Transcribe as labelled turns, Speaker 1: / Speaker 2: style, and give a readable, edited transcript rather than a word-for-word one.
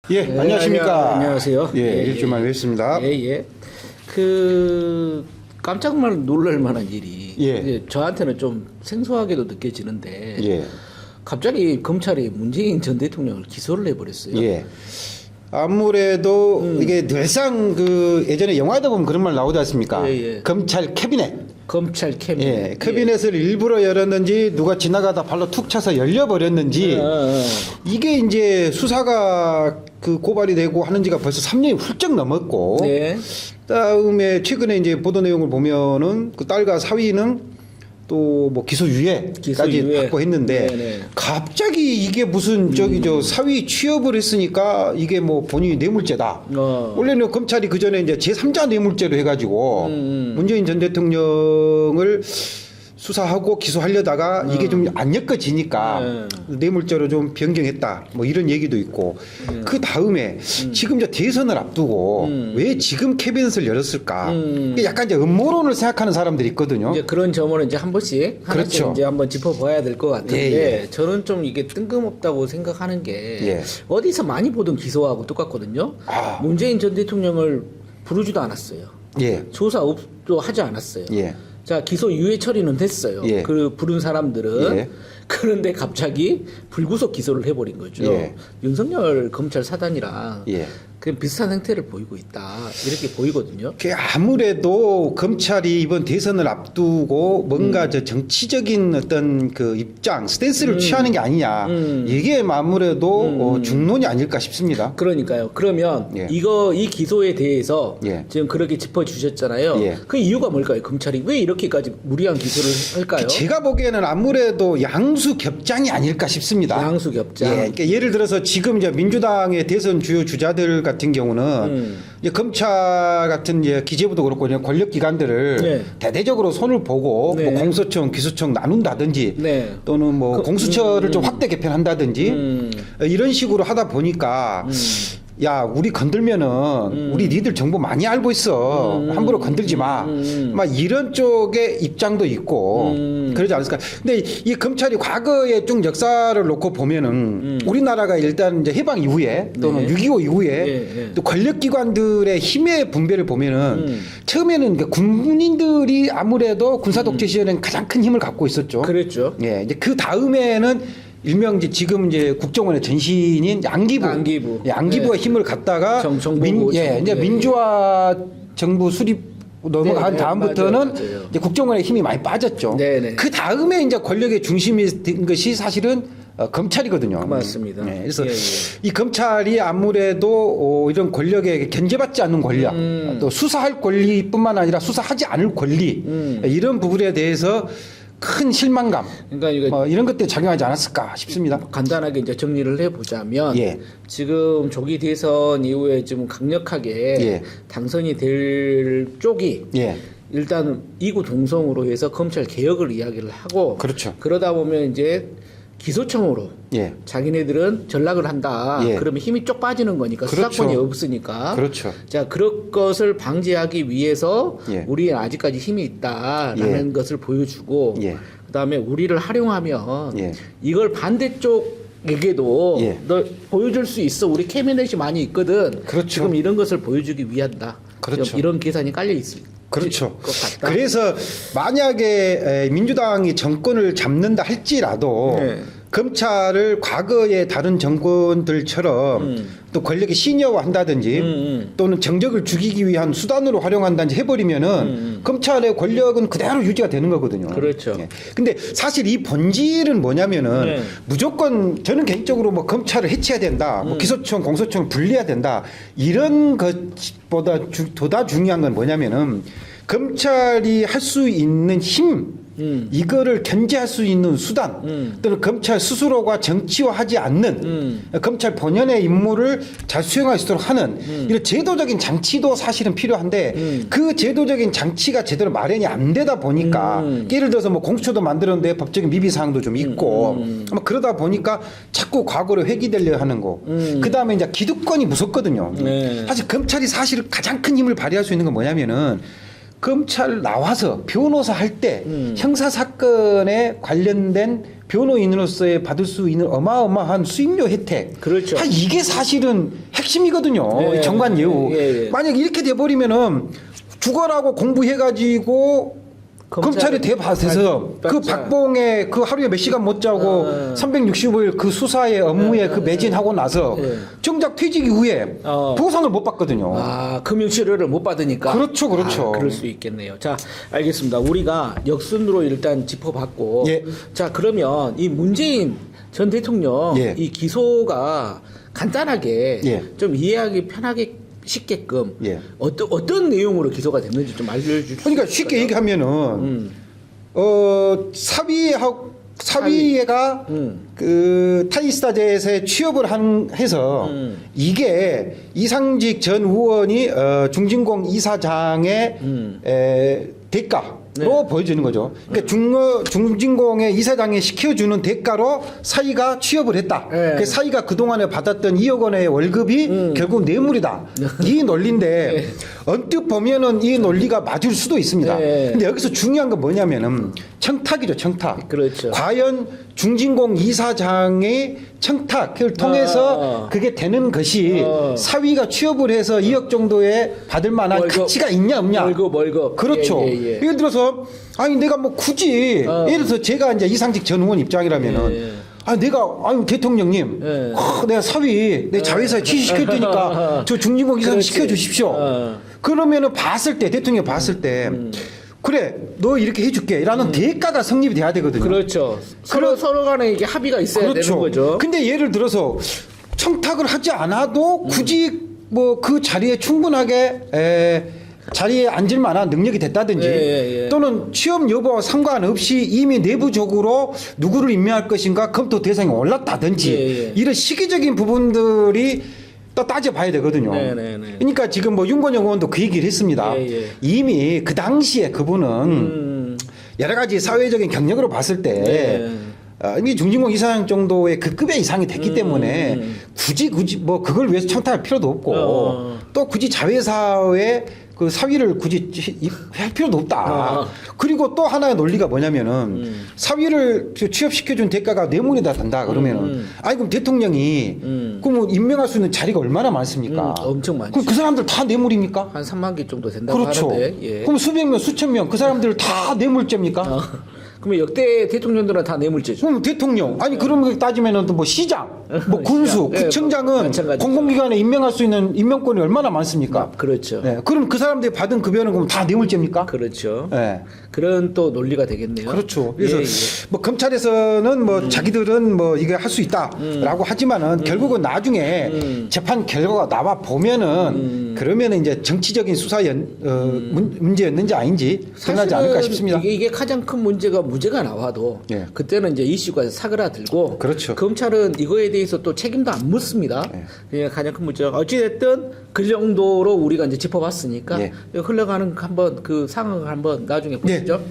Speaker 1: 예, 안녕하십니까.
Speaker 2: 안녕하세요.
Speaker 1: 예, 일주만 뵙습니다.
Speaker 2: 예. 깜짝 놀랄 만한 일이
Speaker 1: 예.
Speaker 2: 이제 저한테는 좀 생소하게도 느껴지는데
Speaker 1: 예.
Speaker 2: 갑자기 검찰이 문재인 전 대통령을 기소를 해버렸어요.
Speaker 1: 예. 아무래도 이게 늘상 예전에 영화도 보면 그런 말 나오지 않습니까?
Speaker 2: 예.
Speaker 1: 검찰 캐비넷.
Speaker 2: 검찰 캐비넷.
Speaker 1: 예. 캐비넷을 일부러 열었는지 누가 지나가다 발로 툭 차서 열려버렸는지 이게 이제 수사가 고발이 되고 하는 지가 벌써 3년이 훌쩍 넘었고
Speaker 2: 네.
Speaker 1: 그다음에 최근에 이제 보도 내용을 보면은 그 딸과 사위는 또 뭐 기소유예까지
Speaker 2: 기소유예.
Speaker 1: 받고 했는데
Speaker 2: 네네.
Speaker 1: 갑자기 이게 무슨 사위 취업을 했으니까 이게 뭐 본인이 뇌물죄다. 원래는 검찰이 그 전에 이제 제3자 뇌물죄로 해가지고 문재인 전 대통령을 수사하고 기소하려다가 이게 좀 안 엮어지니까 뇌물죄로 좀 변경했다. 뭐 이런 얘기도 있고 그 다음에 지금 이제 대선을 앞두고 왜 지금 캐비넷을 열었을까? 이게 약간 이제 음모론을 생각하는 사람들이 있거든요.
Speaker 2: 이제 그런 점을 이제 한 번씩 하나씩
Speaker 1: 그렇죠.
Speaker 2: 이제 한번 짚어봐야 될 것 같은데
Speaker 1: 예.
Speaker 2: 저는 좀 이게 뜬금없다고 생각하는 게
Speaker 1: 예.
Speaker 2: 어디서 많이 보던 기소하고 똑같거든요.
Speaker 1: 아.
Speaker 2: 문재인 전 대통령을 부르지도 않았어요.
Speaker 1: 예.
Speaker 2: 조사도 하지 않았어요.
Speaker 1: 예.
Speaker 2: 자, 기소 유예 처리는 됐어요.
Speaker 1: 예.
Speaker 2: 그 부른 사람들은.
Speaker 1: 예.
Speaker 2: 그런데 갑자기 불구속 기소를 해버린 거죠.
Speaker 1: 예.
Speaker 2: 윤석열 검찰 사단이랑
Speaker 1: 예.
Speaker 2: 그 비슷한 행태를 보이고 있다. 이렇게 보이거든요.
Speaker 1: 아무래도 검찰이 이번 대선을 앞두고 뭔가 저 정치적인 어떤 그 입장, 스탠스를 취하는 게 아니냐. 이게 아무래도 중론이 아닐까 싶습니다.
Speaker 2: 그러니까요. 그러면
Speaker 1: 예.
Speaker 2: 이 기소에 대해서
Speaker 1: 예.
Speaker 2: 지금 그렇게 짚어주셨잖아요.
Speaker 1: 예.
Speaker 2: 그 이유가 뭘까요? 검찰이 왜 이렇게까지 무리한 기소를 할까요?
Speaker 1: 제가 보기에는 아무래도 양수겹장이 아닐까 싶습니다.
Speaker 2: 양수겹장.
Speaker 1: 예, 그러니까 예를 들어서 지금 이제 민주당의 대선 주요 주자들 같은 경우는 이제 검찰 같은 이제 기재부도 그렇고 이제 권력기관들을
Speaker 2: 네.
Speaker 1: 대대적으로 손을 보고
Speaker 2: 네.
Speaker 1: 뭐 공소청, 기소청 나눈다든지
Speaker 2: 네.
Speaker 1: 또는 뭐 공수처를 좀 확대 개편한다든지 이런 식으로 하다 보니까 야, 우리 건들면은 우리 니들 정보 많이 알고 있어. 함부로 건들지 마. 막 이런 쪽의 입장도 있고 그러지 않을까. 근데 이 검찰이 과거에 쭉 역사를 놓고 보면은 우리나라가 일단 이제 해방 이후에 또는
Speaker 2: 네.
Speaker 1: 6.25 이후에
Speaker 2: 네.
Speaker 1: 또 권력기관들의 힘의 분배를 보면은 처음에는 군인들이 아무래도 군사독재 시절에는 가장 큰 힘을 갖고 있었죠.
Speaker 2: 그랬죠.
Speaker 1: 예, 이제 그 다음에는 일명 이제 지금 이제 국정원의 전신인 양기부. 예, 양기부가
Speaker 2: 네.
Speaker 1: 힘을 갖다가
Speaker 2: 정보부,
Speaker 1: 이제
Speaker 2: 네.
Speaker 1: 민주화 정부 수립 넘어간
Speaker 2: 네,
Speaker 1: 다음부터는
Speaker 2: 맞아요.
Speaker 1: 이제 국정원의 힘이 많이 빠졌죠.
Speaker 2: 네.
Speaker 1: 그 다음에 이제 권력의 중심이 된 것이 사실은 검찰이거든요.
Speaker 2: 맞습니다.
Speaker 1: 네, 그래서
Speaker 2: 예.
Speaker 1: 이 검찰이 아무래도 이런 권력에 견제받지 않는 권력, 또 수사할 권리뿐만 아니라 수사하지 않을 권리 이런 부분에 대해서 큰 실망감,
Speaker 2: 그러니까 이거
Speaker 1: 이런 것들 작용하지 않았을까 싶습니다.
Speaker 2: 간단하게 이제 정리를 해보자면
Speaker 1: 예.
Speaker 2: 지금 조기 대선 이후에 지금 강력하게
Speaker 1: 예.
Speaker 2: 당선이 될 쪽이
Speaker 1: 예,
Speaker 2: 일단 이구 동성으로 해서 검찰 개혁을 이야기를 하고
Speaker 1: 그렇죠.
Speaker 2: 그러다 보면 이제 기소청으로
Speaker 1: 예,
Speaker 2: 자기네들은 전락을 한다.
Speaker 1: 예.
Speaker 2: 그러면 힘이 쪽 빠지는 거니까
Speaker 1: 그렇죠.
Speaker 2: 수사권이 없으니까.
Speaker 1: 그렇죠.
Speaker 2: 자, 그런 것을 방지하기 위해서
Speaker 1: 예.
Speaker 2: 우리는 아직까지 힘이 있다라는 것을 보여주고
Speaker 1: 예.
Speaker 2: 그다음에 우리를 활용하면
Speaker 1: 예.
Speaker 2: 이걸 반대쪽에게도
Speaker 1: 예.
Speaker 2: 너 보여줄 수 있어. 우리 캐비넷이 많이 있거든.
Speaker 1: 그렇죠.
Speaker 2: 지금 이런 것을 보여주기 위한다.
Speaker 1: 그렇죠.
Speaker 2: 지금 이런 계산이 깔려 있습니다.
Speaker 1: 그렇죠.
Speaker 2: 것 같다.
Speaker 1: 그래서 만약에 민주당이 정권을 잡는다 할지라도
Speaker 2: 네.
Speaker 1: 검찰을 과거의 다른 정권들처럼 또 권력의 시니어화한다든지 또는 정적을 죽이기 위한 수단으로 활용한다든지 해버리면은 검찰의 권력은 그대로 유지가 되는 거거든요.
Speaker 2: 그렇죠.
Speaker 1: 예. 근데 사실 이 본질은 뭐냐면은
Speaker 2: 네.
Speaker 1: 무조건 저는 개인적으로 뭐 검찰을 해체해야 된다, 뭐 기소청, 공소청을 분리해야 된다 이런 것보다 보다 중요한 건 뭐냐면은 검찰이 할 수 있는 힘. 이거를 견제할 수 있는 수단 또는 검찰 스스로가 정치화하지 않는 검찰 본연의 임무를 잘 수행할 수 있도록 하는 이런 제도적인 장치도 사실은 필요한데 그 제도적인 장치가 제대로 마련이 안 되다 보니까 예를 들어서 뭐 공수처도 만들었는데 법적인 미비 사항도 좀 있고 아마 그러다 보니까 자꾸 과거로 회귀되려 하는 거. 그 다음에 이제 기득권이 무섭거든요.
Speaker 2: 네.
Speaker 1: 사실 검찰이 사실 가장 큰 힘을 발휘할 수 있는 건 뭐냐면은 검찰 나와서 변호사 할 때 형사 사건에 관련된 변호인으로서의 받을 수 있는 어마어마한 수임료 혜택.
Speaker 2: 그렇죠.
Speaker 1: 이게 사실은 핵심이거든요.
Speaker 2: 예,
Speaker 1: 정관 예우.
Speaker 2: 예.
Speaker 1: 만약 이렇게 돼버리면은 죽어라고 공부해가지고 검찰이 대밭에서 그 박봉의 그 하루에 몇 시간 못 자고 365일 그 수사의 업무에 그 매진하고 나서
Speaker 2: 예.
Speaker 1: 정작 퇴직 이후에 보상을 못 받거든요.
Speaker 2: 아, 금융치료를 못 받으니까.
Speaker 1: 그렇죠, 그렇죠.
Speaker 2: 그럴 수 있겠네요. 자, 알겠습니다. 우리가 역순으로 일단 짚어봤고.
Speaker 1: 예.
Speaker 2: 자, 그러면 이 문재인 전 대통령
Speaker 1: 예.
Speaker 2: 이 기소가 간단하게
Speaker 1: 예.
Speaker 2: 좀 이해하기 편하게 쉽게끔
Speaker 1: 예.
Speaker 2: 어떤 내용으로 기소가 됐는지 좀 알려줄 수 있을까요?
Speaker 1: 그러니까 쉽게 얘기하면은 사위가 그 타이스타젯에 취업을 해서 이게 이상직 전 의원이 중진공 이사장의 대가로 보여지는 거죠. 그러니까 중진공의 이사장이 시켜주는 대가로 사위가 취업을 했다.
Speaker 2: 네.
Speaker 1: 그 사위가 그동안에 받았던 2억 원의 월급이 결국 뇌물이다. 이 논리인데 언뜻 보면은 이 논리가 맞을 수도 있습니다.
Speaker 2: 네.
Speaker 1: 근데 여기서 중요한 건 뭐냐면은 청탁이죠, 청탁.
Speaker 2: 그렇죠.
Speaker 1: 과연 중진공 이사장의 청탁을 통해서 그게 되는 것이 사위가 취업을 해서 2억 정도에 받을 만한
Speaker 2: 월급,
Speaker 1: 가치가 있냐 없냐.
Speaker 2: 월급.
Speaker 1: 그렇죠.
Speaker 2: 예.
Speaker 1: 예를 들어서 아니 내가 뭐 굳이 예를 들어서 제가 이제 이상직 전 의원 입장이라면은
Speaker 2: 예.
Speaker 1: 아니 대통령님
Speaker 2: 예.
Speaker 1: 내가 사위 내 자회사에 취직시킬 테니까 저 중진공 이사장
Speaker 2: 그렇지.
Speaker 1: 시켜주십시오. 그러면은 대통령이 봤을 때 그래 너 이렇게 해줄게라는 대가가 성립이 돼야 되거든요.
Speaker 2: 그렇죠. 서로 간에 이게 합의가 있어야 되는 거죠.
Speaker 1: 근데 예를 들어서 청탁을 하지 않아도 굳이 뭐 그 자리에 충분하게 자리에 앉을 만한 능력이 됐다든지 또는 취업 여부와 상관없이 이미 내부적으로 누구를 임명할 것인가 검토 대상이 올랐다든지 이런 시기적인 부분들이 또 따져봐야 되거든요. 그러니까 지금 뭐 윤건영 의원도 그 얘기를 했습니다. 이미 그 당시에 그분은 여러 가지 사회적인 경력으로 봤을 때 이미 중진공 이사장 정도의 그 급의 이상이 됐기 때문에 굳이 뭐 그걸 위해서 청탁할 필요도 없고 또 굳이 자회사에 그 사위를 굳이 할 필요도 없다. 그리고 또 하나의 논리가 뭐냐면은 사위를 취업시켜준 대가가 뇌물이다 된다 그러면은 아니 그럼 대통령이 그럼 임명할 수 있는 자리가 얼마나 많습니까?
Speaker 2: 엄청 많죠.
Speaker 1: 그럼 그 사람들 다 뇌물입니까?
Speaker 2: 한 3만 개 정도 된다고
Speaker 1: 그렇죠.
Speaker 2: 하는데.
Speaker 1: 그럼 수백 명, 수천 명 그 사람들 다 뇌물죄입니까?
Speaker 2: 그러면 역대 대통령들은 다 뇌물죄죠.
Speaker 1: 그럼 대통령 아니 그런 따지면은 또 뭐 시장, 뭐 군수,
Speaker 2: 시장.
Speaker 1: 구청장은
Speaker 2: 마찬가지죠.
Speaker 1: 공공기관에 임명할 수 있는 임명권이 얼마나 많습니까?
Speaker 2: 그렇죠.
Speaker 1: 네. 그럼 그 사람들이 받은 급여는 그럼 다 뇌물죄입니까?
Speaker 2: 그렇죠.
Speaker 1: 네.
Speaker 2: 그런 또 논리가 되겠네요.
Speaker 1: 그렇죠. 그래서
Speaker 2: 예.
Speaker 1: 뭐 검찰에서는 뭐 자기들은 뭐 이게 할 수 있다라고 하지만은 결국은 나중에 재판 결과가 나와 보면은 그러면은 이제 정치적인 수사 문제였는지 아닌지 드러나지 않을까 싶습니다.
Speaker 2: 이게 가장 큰 문제가 나와도 그때는 이제 이슈가 사그라들고
Speaker 1: 그렇죠.
Speaker 2: 검찰은 이거에 대해서 또 책임도 안 묻습니다. 그게 가장 큰 문제가 어찌됐든 그 정도로 우리가 이제 짚어봤으니까 흘러가는 한번 그 상황을 한번 나중에 보시죠.